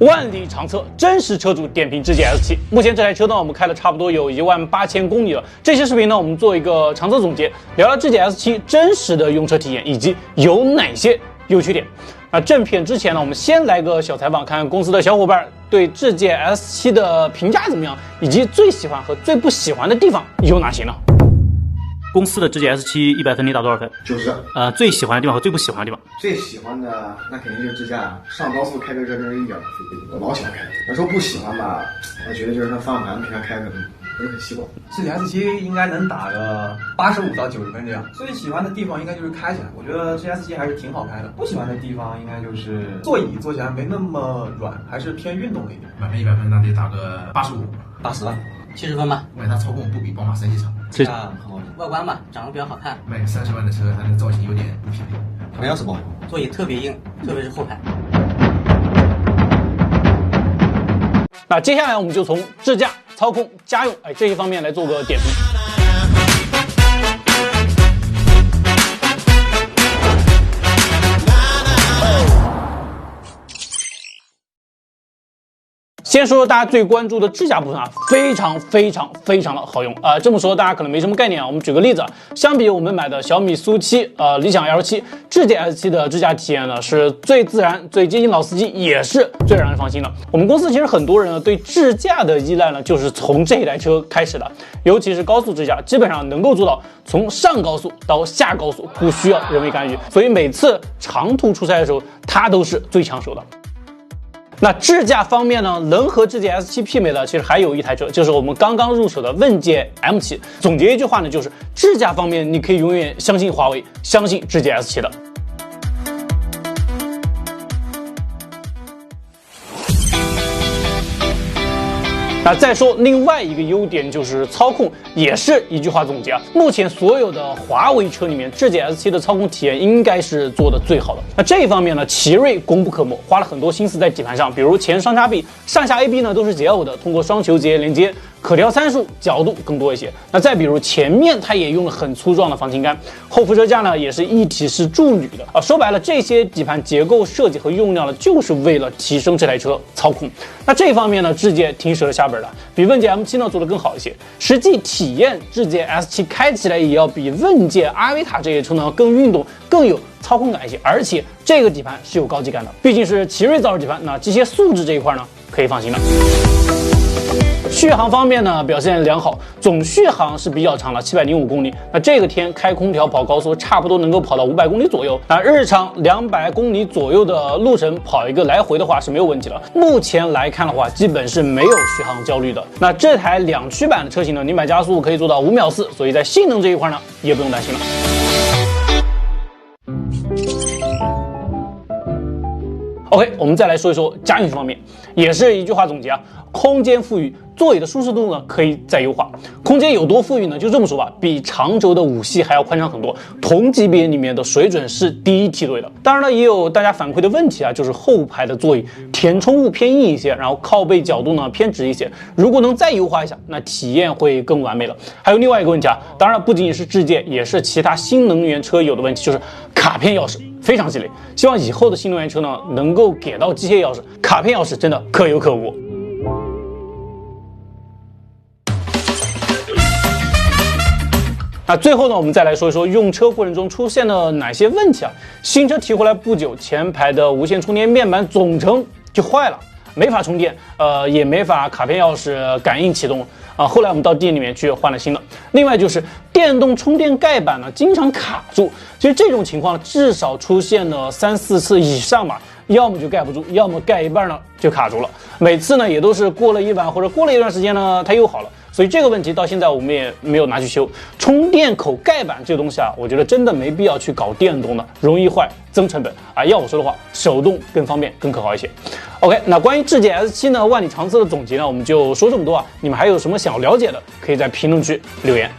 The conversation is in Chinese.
万里长测真实车主点评智界 S7。目前这台车呢，我们开了差不多有18000公里了。这期视频呢，我们做一个长测总结，聊聊智界 S7真实的用车体验以及有哪些优缺点。那正片之前呢，我们先来个小采访，看看公司的小伙伴对智界 S7的评价怎么样，以及最喜欢和最不喜欢的地方有哪些呢？公司的智界 S7 100分你打多少分？90。最喜欢的地方和最不喜欢的地方？最喜欢的那肯定就是智驾，上高速开这车真是一点不费劲，我老喜欢开。要说不喜欢吧，我觉得就是它方向盘平常开可能不是很习惯。智界 S7应该能打个85到90分这样。最喜欢的地方应该就是开起来，我觉得智界 S7还是挺好开的。不喜欢的地方应该就是座椅坐起来没那么软，还是偏运动的一点。满分100分，那得打个85、80万。70分吧，因为它操控不比宝马3系差。这很好，外观吧，长得比较好看。卖个30万的车，它的造型有点不匹配。没有什么，座椅特别硬，特别是后排。那接下来我们就从智驾、操控、家用这一方面来做个点评。先说大家最关注的智驾部分啊，非常的好用啊。这么说大家可能没什么概念啊。我们举个例子啊，相比我们买的小米SU7、理想 L7，智界 S7的智驾体验呢是最自然、最接近老司机，也是最让人放心的。我们公司其实很多人呢对智驾的依赖呢，就是从这台车开始的，尤其是高速智驾，基本上能够做到从上高速到下高速不需要人为干预，所以每次长途出差的时候，它都是最抢手的。那智驾方面呢，能和智界 S7媲美的，其实还有一台车，就是我们刚刚入手的问界 M7。总结一句话呢，就是智驾方面你可以永远相信华为，相信智界 S7的。那再说另外一个优点就是操控，也是一句话总结啊。目前所有的华为车里面，智界 S7的操控体验应该是做的最好的。那这一方面呢，奇瑞功不可没，花了很多心思在底盘上，比如前双叉臂、上下 AB 呢都是解耦的，通过双球节连接，可调参数，角度更多一些。那再比如前面它也用了很粗壮的防倾杆，后副车架呢也是一体式铸铝的啊。说白了，这些底盘结构设计和用料呢，就是为了提升这台车操控。那这方面呢，智界挺舍得下本的，比问界 M7呢做得更好一些。实际体验，智界 S7开起来也要比问界、阿维塔这些车呢更运动，更有操控感一些。而且这个底盘是有高级感的，毕竟是奇瑞造的底盘，那机械素质这一块呢可以放心了。续航方面呢，表现良好，总续航是比较长的，705公里。那这个天开空调跑高速，差不多能够跑到500公里左右。那日常200公里左右的路程跑一个来回的话是没有问题的。目前来看的话，基本是没有续航焦虑的。那这台2驱版的车型呢，零百加速可以做到5秒4，所以在性能这一块呢，也不用担心了。OK， 我们再来说一说家用方面，也是一句话总结啊，空间富裕，座椅的舒适度呢可以再优化。空间有多富裕呢？就这么说吧，比长轴的5系还要宽敞很多，同级别里面的水准是第一梯队的。当然了，也有大家反馈的问题啊，就是后排的座椅填充物偏硬一些，然后靠背角度呢偏直一些。如果能再优化一下，那体验会更完美了。还有另外一个问题啊，当然不仅仅是智界，也是其他新能源车有的问题，就是卡片钥匙非常鸡肋。希望以后的新能源车呢能够给到机械钥匙，卡片钥匙真的可有可无。那最后呢，我们再来说一说用车过程中出现了哪些问题啊？新车提回来不久，前排的无线充电面板总成就坏了，没法充电，也没法卡片钥匙感应启动啊。后来我们到店里面去换了新的。另外就是电动充电盖板呢，经常卡住。其实这种情况至少出现了3、4次以上吧。要么就盖不住，要么盖一半呢就卡住了。每次呢也都是过了一晚或者过了一段时间呢，它又好了。所以这个问题到现在我们也没有拿去修。充电口盖板这个东西啊，我觉得真的没必要去搞电动的，容易坏，增成本啊。要我说的话，手动更方便，更可靠一些。OK， 那关于智界 S7呢万里长测的总结呢，我们就说这么多啊。你们还有什么想要了解的，可以在评论区留言。